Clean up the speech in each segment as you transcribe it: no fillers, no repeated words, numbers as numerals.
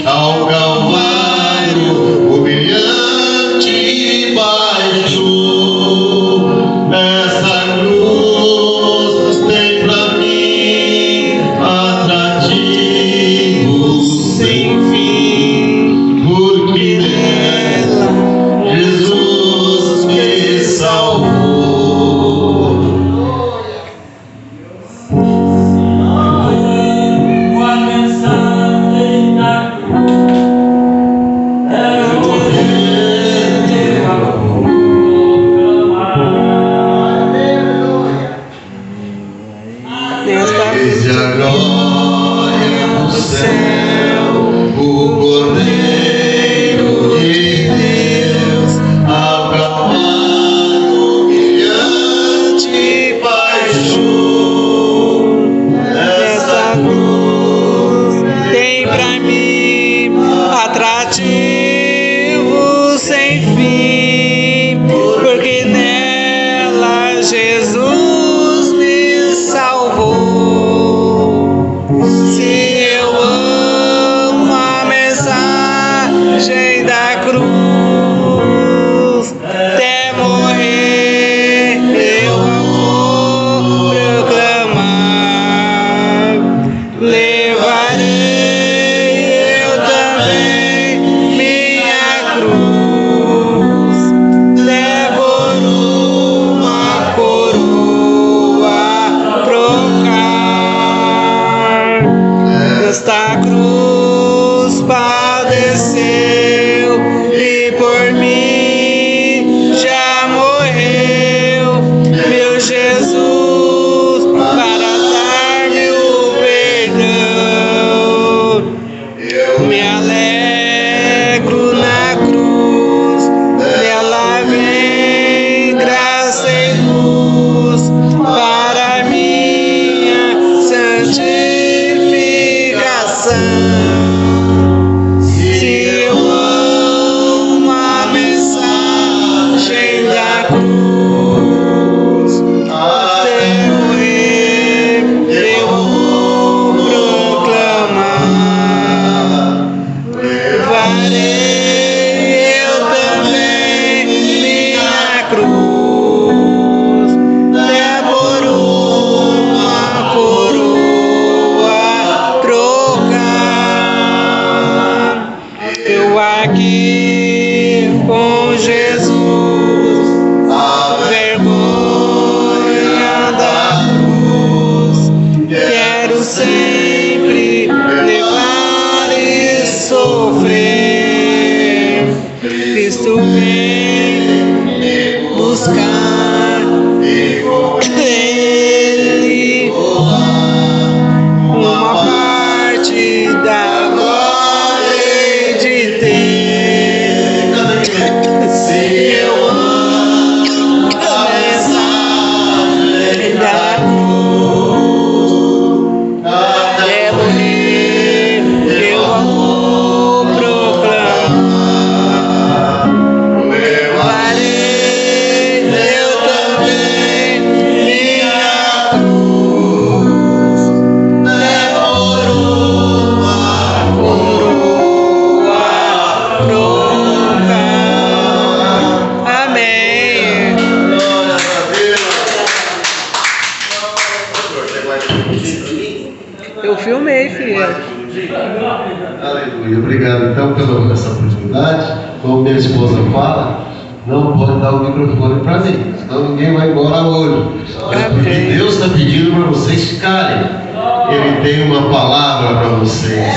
ao Calvário, humilhante baixo. Essa cruz tem pra mim atrativo sem fim, porque nela Jesus me salvou. A mensagem da Desde a glória do céu, o Cordeiro de Deus, ao Calvário humilhante baixou. Essa cruz Tem pra mim atrativo sem fim, porque nela Jesus me salvou. Se eu amo a mensagem da cruz, até morrer eu vou proclamar. Levarei eu também minha cruz, levo uma coroa trocar. Esta cruz padeceu e por mim já morreu, meu Jesus, para dar-me o perdão. Eu me alegro na cruz, dela vem graça e luz para minha santificação. Se eu amo a mensagem da cruz, até morrer eu vou proclamar. Levarei eu também minha cruz, levo uma coroa trocar. Eu aqui com Jesus, a vergonha da cruz, quero sempre levar e sofrer. Cristo vem me buscar e com Ele uma parte da glória de ter. Se eu amo a mensagem da cruz, até morrer eu vou proclamar. Levarei eu também minha cruz, levo uma coroa trocar. Amém. Eu filmei, filha. Aleluia. Obrigado então pela essa oportunidade. Como minha esposa fala, não pode dar o microfone para mim, senão ninguém vai embora hoje. Porque Deus está pedindo para vocês ficarem. Ele tem uma palavra para vocês.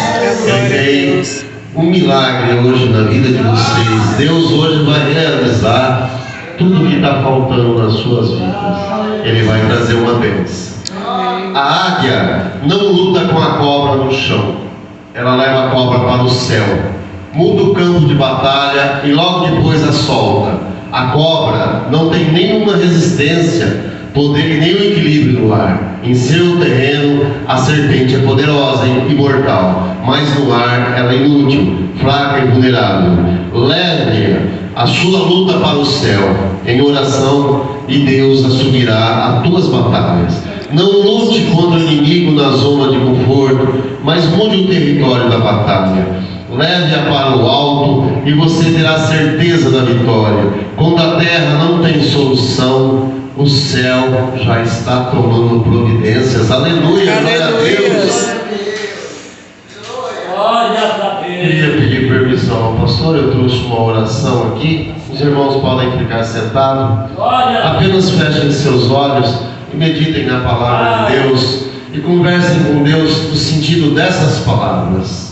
Ele tem um milagre hoje na vida de vocês. Deus hoje vai realizar tudo que está faltando nas suas vidas. Ele vai trazer uma bênção. A águia não luta com a cobra no chão, ela leva a cobra para o céu, muda o campo de batalha e logo depois a solta. A cobra não tem nenhuma resistência, poder e nenhum equilíbrio no ar. Em seu terreno, a serpente é poderosa e imortal, mas no ar ela é inútil, fraca e vulnerável. Leve a sua luta para o céu em oração e Deus assumirá as tuas batalhas. Não lute contra o inimigo na zona de conforto, mas mude o território da batalha. Leve-a para o alto e você terá certeza da vitória. Quando a terra não tem solução, o céu já está tomando providências. Aleluia, glória a Deus. Queria pedir permissão ao pastor, eu trouxe uma oração aqui. Os irmãos podem ficar sentados. Apenas fechem seus olhos e meditem na palavra de Deus e conversem com Deus no sentido dessas palavras.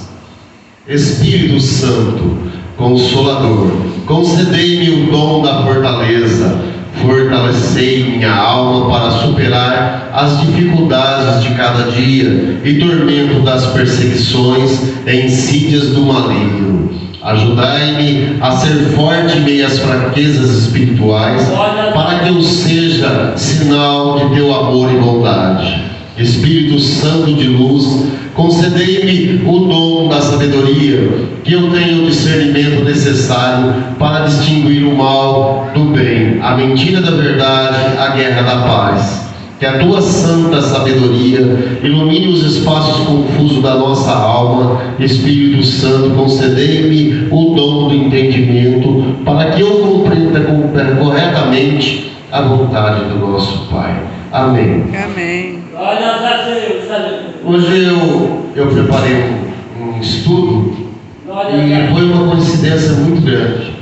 Espírito Santo, Consolador, concedei-me o dom da fortaleza, fortalecei minha alma para superar as dificuldades de cada dia e tormento das perseguições e insídias do maligno. Ajudai-me a ser forte em meio às fraquezas espirituais, para que eu seja sinal de teu amor e bondade. Espírito Santo de luz, concedei-me o dom da sabedoria, que eu tenha o discernimento necessário para distinguir o mal do bem, a mentira da verdade, a guerra da paz. Que a tua santa sabedoria ilumine os espaços confusos da nossa alma. Espírito Santo, concedei-me o dom do entendimento, para que eu compreenda corretamente a vontade do nosso Pai. Amém. Amém. Hoje eu preparei um estudo e foi uma coincidência muito grande.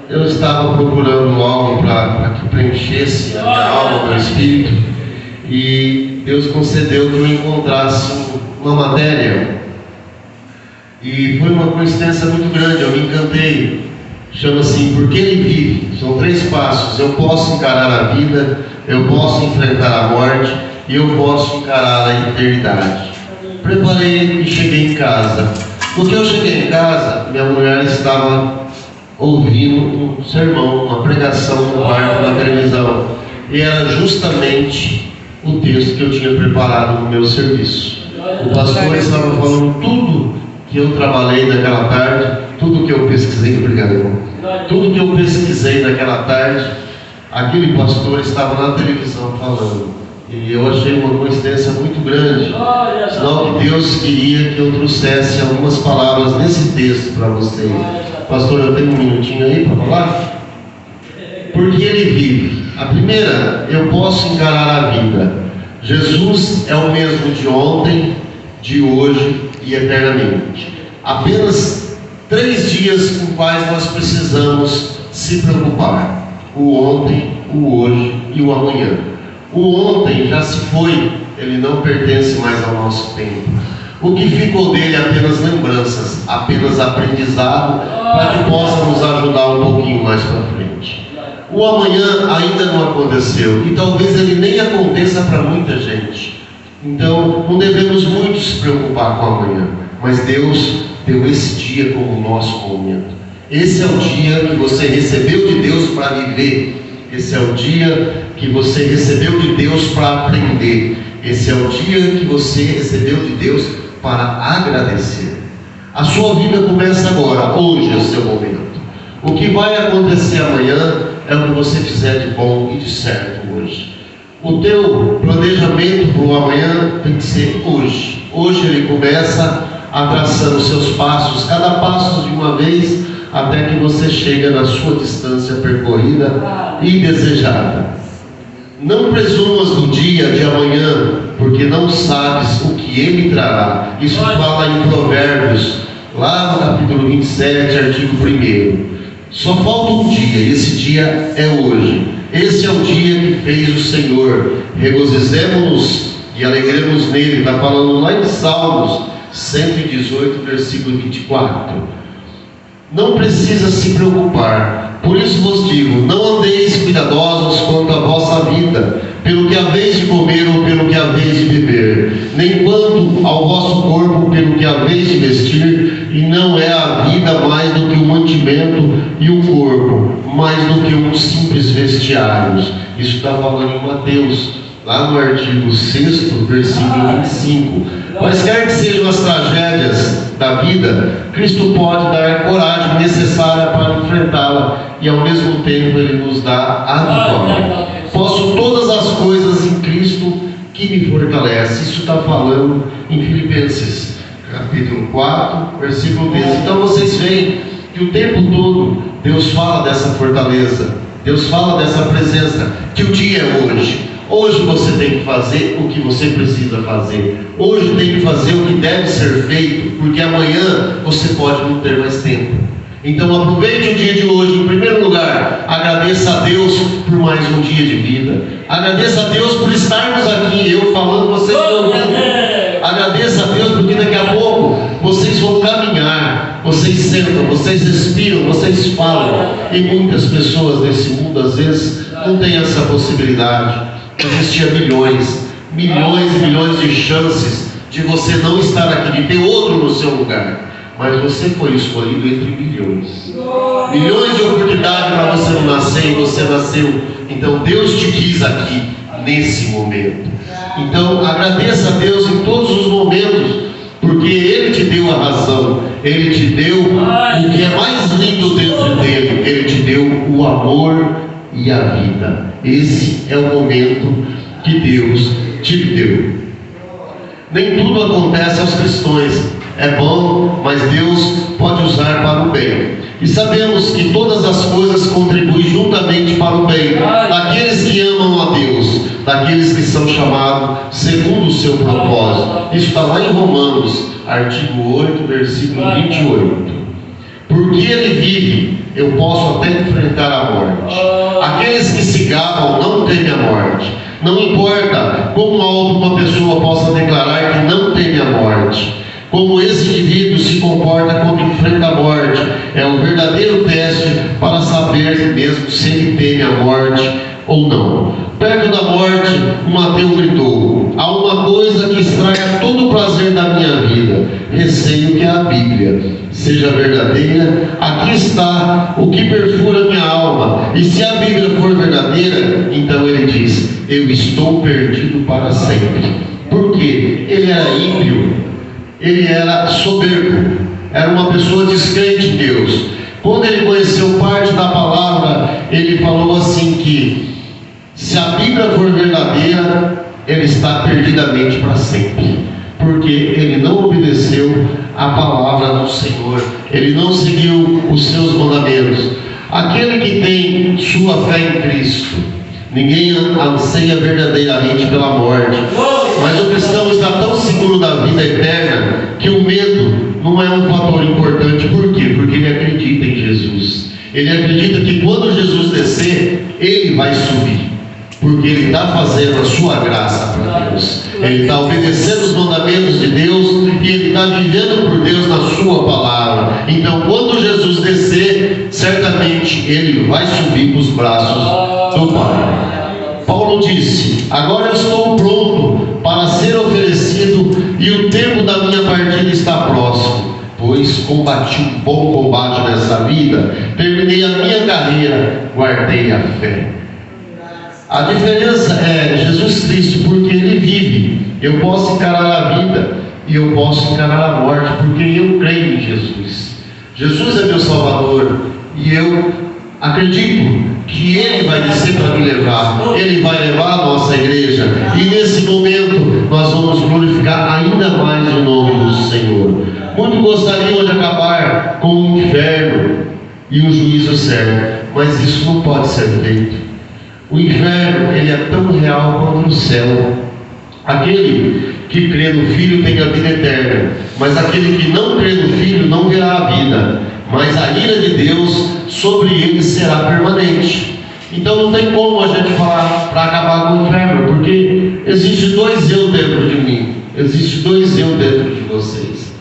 Eu estava procurando algo para que preenchesse a minha alma, meu espírito, e Deus concedeu que eu encontrasse uma matéria, e foi uma coincidência muito grande. Eu me encantei. Chama assim: Por que ele vive? São 3 passos. Eu posso encarar a vida, eu posso enfrentar a morte e eu posso encarar a eternidade. Preparei e cheguei em casa. No que eu cheguei em casa, minha mulher estava ouvindo um sermão, uma pregação no quarto na televisão, e era justamente o texto que eu tinha preparado no meu serviço. O pastor estava falando tudo que eu trabalhei naquela tarde, tudo que eu pesquisei, tudo que eu pesquisei naquela tarde, aquele pastor estava na televisão falando. E eu achei uma coincidência muito grande, sinal que Deus queria que eu trouxesse algumas palavras nesse texto para vocês. Pastor, eu tenho um minutinho aí para falar? Porque ele vive. A primeira, eu posso encarar a vida. Jesus é o mesmo de ontem, de hoje e eternamente. Apenas 3 dias com quais nós precisamos se preocupar: o ontem, o hoje e o amanhã. O ontem já se foi, ele não pertence mais ao nosso tempo. O que ficou dele é apenas lembranças, apenas aprendizado, para que possa nos ajudar um pouquinho mais para frente. O amanhã ainda não aconteceu, e talvez ele nem aconteça para muita gente. Então, não devemos muito se preocupar com o amanhã, mas Deus deu esse dia como o nosso momento. Esse é o dia que você recebeu de Deus para viver. Esse é o dia que você recebeu de Deus para aprender. Esse é o dia que você recebeu de Deus para agradecer. A sua vida começa agora, hoje é o seu momento. O que vai acontecer amanhã é o que você fizer de bom e de certo hoje. O teu planejamento para o amanhã tem que ser hoje. Hoje ele começa traçando os seus passos, cada passo de uma vez, até que você chega na sua distância percorrida e desejada. Não presumas do dia de amanhã, porque não sabes o que ele trará. Isso fala em Provérbios, lá no capítulo 27, artigo 1. Só falta um dia, e esse dia é hoje. Esse é o dia que fez o Senhor. Regozijemo-nos e alegremos nele. Está falando lá em Salmos 118, versículo 24. Não precisa se preocupar. Por isso vos digo: não andeis cuidadosos quanto à vossa vida, pelo que haveis de comer ou pelo que haveis de beber, nem quanto ao vosso corpo, pelo que haveis de vestir. E não é a vida mais do que o mantimento, e o corpo mais do que uns simples vestiários. Isso está falando em Mateus, lá no artigo 6, versículo 25. Quaisquer que sejam as tragédias da vida, Cristo pode dar a coragem necessária para enfrentá-la, e ao mesmo tempo Ele nos dá a vitória. Posso todas as coisas em Cristo que me fortalece. Isso está falando em Filipenses, capítulo 4, versículo 10. Então vocês veem que o tempo todo Deus fala dessa fortaleza, Deus fala dessa presença, que o dia é hoje. Hoje você tem que fazer o que você precisa fazer. Hoje tem que fazer o que deve ser feito, porque amanhã você pode não ter mais tempo. Então aproveite o dia de hoje. Em primeiro lugar, agradeça a Deus por mais um dia de vida. Agradeça a Deus por estarmos aqui, eu falando, vocês ouvindo. Agradeça a Deus porque daqui a pouco vocês vão caminhar, vocês sentam, vocês respiram, vocês falam. E muitas pessoas nesse mundo às vezes não têm essa possibilidade. Existia milhões e milhões de chances de você não estar aqui, de ter outro no seu lugar. Mas você foi escolhido entre milhões. Milhões de oportunidades para você não nascer e você nasceu. Então Deus te quis aqui, nesse momento. Então agradeça a Deus em todos os momentos, porque Ele te deu a razão, Ele te deu o que é mais lindo dentro dele, Ele te deu o amor e a vida. Esse é o momento que Deus te deu. Nem tudo acontece aos cristãos. É bom, mas Deus pode usar para o bem. E sabemos que todas as coisas contribuem juntamente para o bem daqueles que amam a Deus, daqueles que são chamados segundo o seu propósito. Isso está lá em Romanos, artigo 8, versículo 28. Porque Ele vive, eu posso até enfrentar a morte. Aqueles que se gabam não temem a morte. Não importa como alto uma pessoa possa declarar que não teme a morte. Como esse indivíduo se comporta quando enfrenta a morte, é o verdadeiro teste para saber mesmo se ele teme a morte ou não. Perto da morte, um ateu gritou: há uma coisa que estraga todo o prazer da minha vida, receio que é a Bíblia seja verdadeira. Aqui está o que perfura minha alma, e se a Bíblia for verdadeira, então ele diz: eu estou perdido para sempre. Porque ele era ímpio, ele era soberbo, era uma pessoa descrente em Deus. Quando ele conheceu parte da palavra, ele falou assim que se a Bíblia for verdadeira, ele está perdidamente para sempre, porque ele não obedeceu a palavra do Senhor, ele não seguiu os seus mandamentos. Aquele que tem sua fé em Cristo, ninguém anseia verdadeiramente pela morte, mas o cristão está tão seguro da vida eterna que o medo não é um fator importante. Por quê? Porque ele acredita em Jesus. Ele acredita que quando Jesus descer, ele vai subir, porque ele está fazendo a sua graça para Deus. Ele está obedecendo os mandamentos de Deus e ele está vivendo por Deus na sua palavra. Então, quando Jesus descer, certamente ele vai subir para os braços do Pai. Paulo disse: agora eu estou pronto para ser oferecido e o tempo da minha partida está próximo, pois combati um bom combate nessa vida, terminei a minha carreira, guardei a fé. A diferença é Jesus Cristo, porque Ele vive. Eu posso encarar a vida e eu posso encarar a morte, porque eu creio em Jesus. Jesus é meu Salvador e eu acredito que Ele vai descer para me levar. Ele vai levar a nossa igreja. E nesse momento nós vamos glorificar ainda mais o nome do Senhor. Muitos gostariam de acabar com o inferno e o juízo certo, mas isso não pode ser feito. O inferno, ele é tão real quanto o céu. Aquele que crê no Filho tem a vida eterna, mas aquele que não crê no Filho não verá a vida, mas a ira de Deus sobre ele será permanente. Então não tem como a gente falar para acabar com o inferno, porque existe dois eu dentro de mim, existe dois eu dentro de vocês.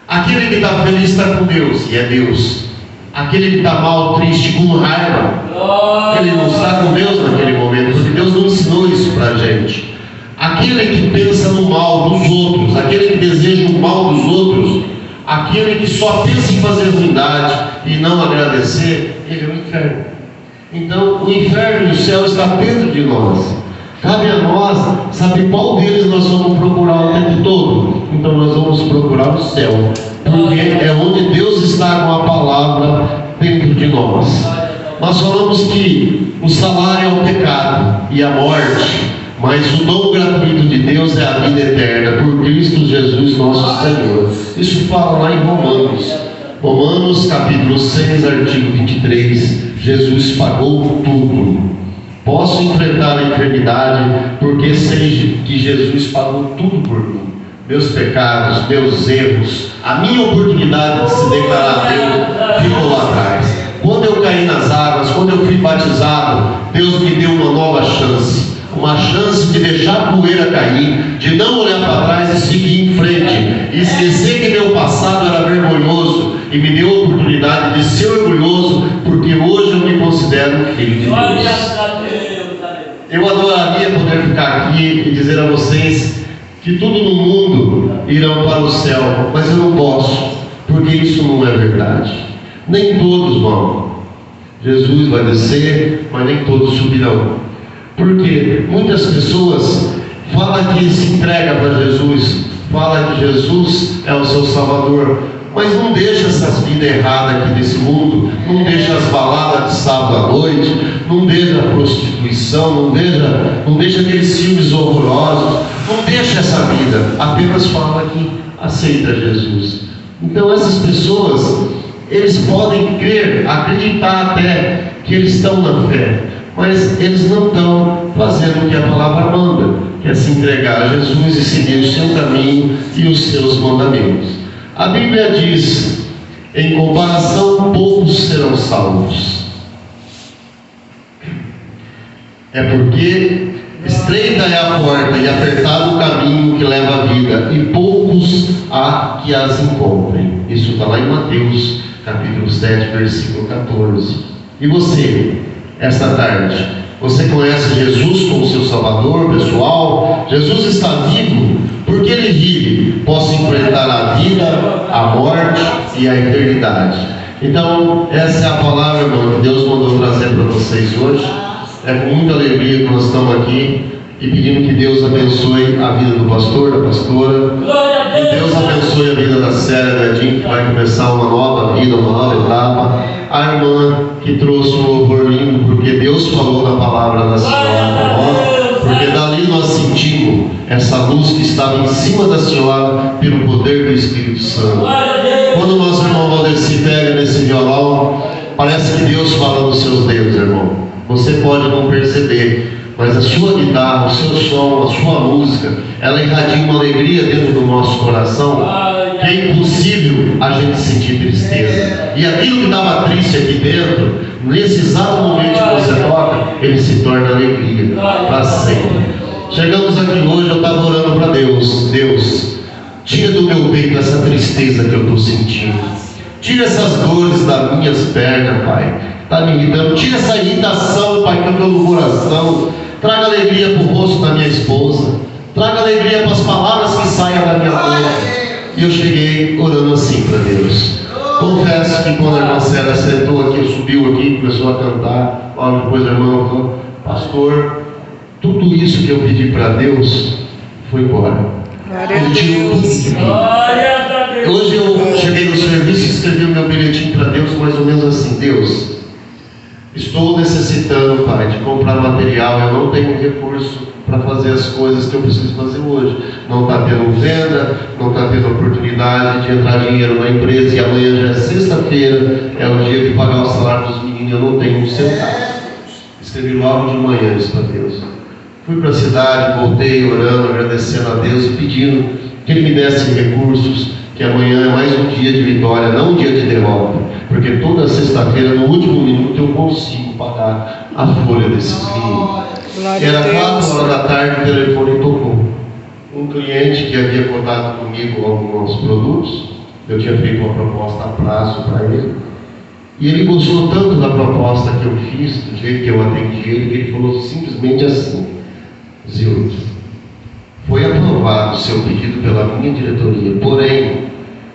Aquele que está feliz está com Deus, e é Deus. Aquele que está mal, triste, com raiva, ele não está com Deus naquele momento, porque Deus não ensinou isso para a gente. Aquele que pensa no mal dos outros, aquele que deseja o mal dos outros, aquele que só pensa em fazer ruindade e não agradecer, ele é o inferno. Então o inferno e o céu estão dentro de nós. Cabe a nós saber qual deles nós vamos procurar o tempo todo. Então nós vamos procurar o céu, porque é onde Deus está com a palavra dentro de nós. Nós falamos que o salário é o pecado e a morte, Mas o dom gratuito de Deus é a vida eterna por Cristo Jesus nosso Senhor. Isso fala lá em Romanos. Romanos capítulo 6, artigo 23. Jesus pagou tudo. Posso enfrentar a enfermidade porque sei que Jesus pagou tudo por mim. Meus pecados, meus erros, a minha oportunidade de se declarar Deus ficou lá atrás. Quando eu caí nas águas, quando eu fui batizado, Deus me deu uma nova chance. Uma chance de deixar a poeira cair, de não olhar para trás e seguir em frente, e esquecer que meu passado era vergonhoso, e me deu a oportunidade de ser orgulhoso, porque hoje eu me considero um filho de Deus. Eu adoraria poder ficar aqui e dizer a vocês que tudo no mundo irão para o céu, mas eu não posso, porque isso não é verdade. Nem todos vão. Jesus vai descer, mas nem todos subirão. Porque muitas pessoas falam que se entrega para Jesus, falam que Jesus é o seu Salvador, mas não deixa essas vidas erradas aqui nesse mundo, não deixa as baladas de sábado à noite, não deixa a prostituição, não deixa aqueles filmes horrorosos, não deixa essa vida, apenas fala que aceita Jesus. Então essas pessoas, eles podem crer, acreditar até que eles estão na fé, mas eles não estão fazendo o que a palavra manda, que é se entregar a Jesus e seguir o seu caminho e os seus mandamentos. A Bíblia diz: em comparação, poucos serão salvos. É porque estreita é a porta e apertado o caminho que leva à vida, e poucos há que as encontrem. Isso está lá em Mateus, capítulo 7, versículo 14. E você? Esta tarde, você conhece Jesus como seu Salvador pessoal? Jesus está vivo, porque Ele vive. Posso enfrentar a vida, a morte e a eternidade. Então, essa é a palavra, irmão, que Deus mandou trazer para vocês hoje. É com muita alegria que nós estamos aqui e pedindo que Deus abençoe a vida do pastor, da pastora. Que Deus abençoe a vida da Célia, da Edinho, que vai começar uma nova vida, uma nova etapa. A irmã que trouxe um louvor lindo, porque Deus falou na palavra da senhora para nós, porque dali nós sentimos essa luz que estava em cima da senhora pelo poder do Espírito Santo. Quando o nosso irmão Valdeci pega nesse violão, parece que Deus fala nos seus dedos, irmão. Você pode não perceber, mas a sua guitarra, o seu som, a sua música, ela irradia uma alegria dentro do nosso coração, que é impossível a gente sentir tristeza. E aquilo que estava triste aqui dentro, nesse exato momento que você toca, ele se torna alegria para sempre. Chegamos aqui hoje, eu estava orando para Deus. Deus, tira do meu peito essa tristeza que eu estou sentindo. Tira essas dores das minhas pernas, Pai. Está me irritando. Tira essa irritação, Pai, que eu estou no coração. Traga alegria para o rosto da minha esposa. Traga alegria para as palavras que saiam da minha boca. E eu cheguei orando assim para Deus. Confesso que quando a irmã Célia sentou aqui, subiu aqui, começou a cantar. Logo depois a irmã falou: pastor, tudo isso que eu pedi para Deus foi embora. Ele tirou tudo de mim. Hoje eu cheguei no serviço e escrevi o meu bilhetinho para Deus, mais ou menos assim: Deus, estou necessitando, Pai, de comprar material. Eu não tenho recurso para fazer as coisas que eu preciso fazer hoje. Não está tendo venda, não está tendo oportunidade de entrar dinheiro na empresa, e amanhã já é sexta-feira, é o dia de pagar o salário dos meninos, eu não tenho um centavo. Escrevi logo de manhã isso para Deus. Fui para a cidade, voltei orando, agradecendo a Deus e pedindo que Ele me desse recursos, que amanhã é mais um dia de vitória, não um dia de derrota, porque toda sexta-feira, no último minuto, eu consigo pagar a folha desses meninos. Era 4 horas da tarde, o telefone tocou. Um cliente que havia contado comigo alguns produtos, eu tinha feito uma proposta a prazo para ele, e ele gostou tanto da proposta que eu fiz, do jeito que eu atendi ele, que ele falou simplesmente assim: Zildo, foi aprovado o seu pedido pela minha diretoria, porém,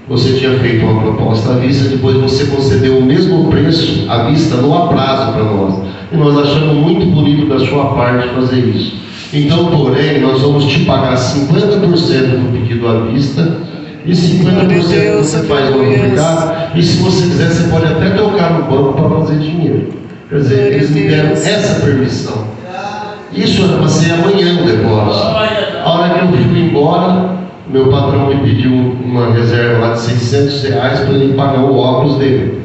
você tinha feito uma proposta à vista, depois você concedeu o mesmo preço à vista no aprazo para nós. E nós achamos muito bonito da sua parte fazer isso. Então, porém, nós vamos te pagar 50% do pedido à vista e 50% você faz no mercado. E se você quiser, você pode até tocar no banco para fazer dinheiro. Quer dizer, eles me deram essa permissão. Isso era para ser amanhã o depósito. A hora que eu fui embora, meu patrão me pediu uma reserva lá de R$600 para ele pagar o óculos dele.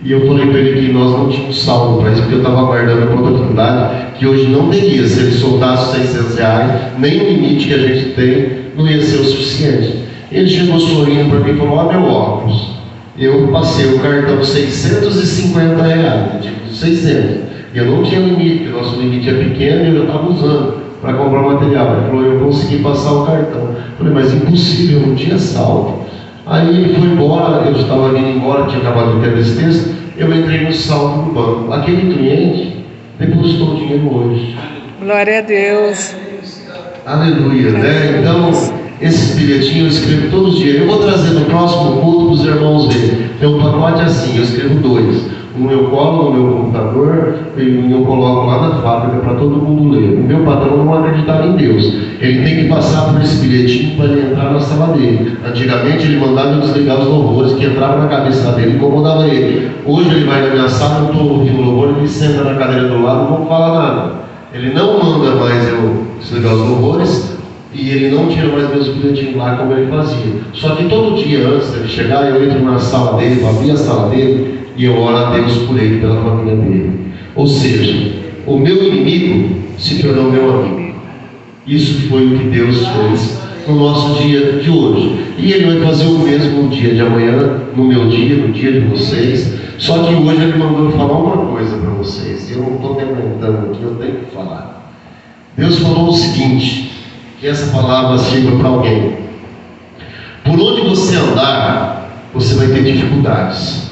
E eu falei para ele que nós não tínhamos saldo para isso, porque eu estava aguardando a oportunidade que hoje não teria. Se ele soltasse R$600, nem o limite que a gente tem não ia ser o suficiente. Ele chegou sorrindo para mim e falou: ó, meu óculos. Eu passei o cartão de R$650, tipo 600. Eu não tinha limite, porque o nosso limite é pequeno e eu estava usando para comprar material. Ele falou: eu consegui passar o cartão. Eu falei: mas impossível, eu não tinha saldo. Aí ele foi embora, eu estava vindo embora, tinha acabado de ter esse texto, eu entrei no saldo do banco. Aquele cliente depositou o dinheiro hoje. Glória a Deus. Aleluia, né? Então, esses bilhetinhos eu escrevo todos os dias. Eu vou trazer no próximo culto para os irmãos verem. Tem um pacote assim, eu escrevo 2. Um eu colo no meu computador e um eu coloco lá na fábrica para todo mundo ler. O meu patrão não acreditava em Deus. Ele tem que passar por esse bilhetinho para ele entrar na sala dele. Antigamente ele mandava eu desligar os louvores que entravam na cabeça dele e incomodava ele. Hoje ele vai na minha sala, eu estou ouvindo o louvor, ele senta na cadeira do lado e não fala nada. Ele não manda mais eu desligar os louvores e ele não tira mais meus bilhetinhos lá como ele fazia. Só que todo dia antes dele chegar, eu entro na sala dele, para abrir a sala dele, e eu oro a Deus por ele, pela família dele. Ou seja, o meu inimigo se tornou meu amigo. Isso foi o que Deus fez no nosso dia de hoje. E Ele vai fazer o mesmo no dia de amanhã, no meu dia, no dia de vocês. Só que hoje Ele mandou eu falar uma coisa para vocês. Eu não estou me aguentando aqui, eu tenho que falar. Deus falou o seguinte, que essa palavra sirva para alguém. Por onde você andar, você vai ter dificuldades.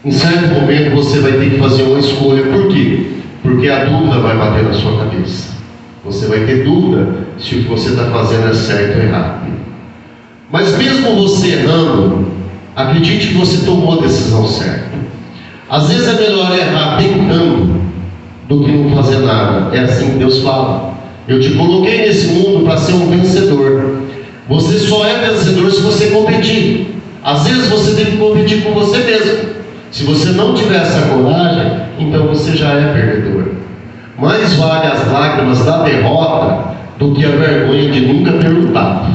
Em certo momento você vai ter que fazer uma escolha. Por quê? Porque a dúvida vai bater na sua cabeça. Você vai ter dúvida se o que você está fazendo é certo ou errado. Mas mesmo você errando, acredite que você tomou a decisão certa. Às vezes é melhor errar tentando do que não fazer nada. É assim que Deus fala. Eu te coloquei nesse mundo para ser um vencedor. Você só é vencedor se você competir. Às vezes você tem que competir com você mesmo. Se você não tiver essa coragem, então você já é perdedor. Mais vale as lágrimas da derrota do que a vergonha de nunca ter lutado.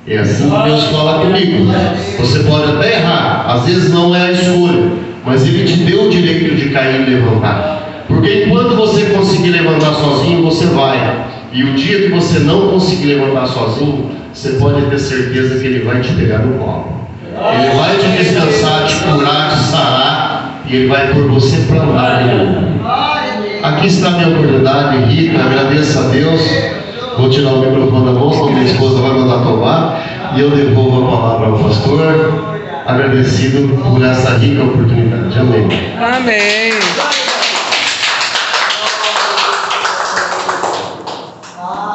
É assim que Deus fala comigo. Você pode até errar, às vezes não é a escolha, mas Ele te deu o direito de cair e levantar. Porque enquanto você conseguir levantar sozinho, você vai. E o dia que você não conseguir levantar sozinho, você pode ter certeza que Ele vai te pegar no colo. Ele vai te descansar, te curar, te sarar, e Ele vai pôr você para andar de novo. Aqui está a minha oportunidade, Rita, agradeço a Deus. Vou tirar o microfone da mão, senão minha esposa vai mandar tomar, e eu devolvo a palavra ao pastor, agradecido por essa rica oportunidade. Amém. Amém.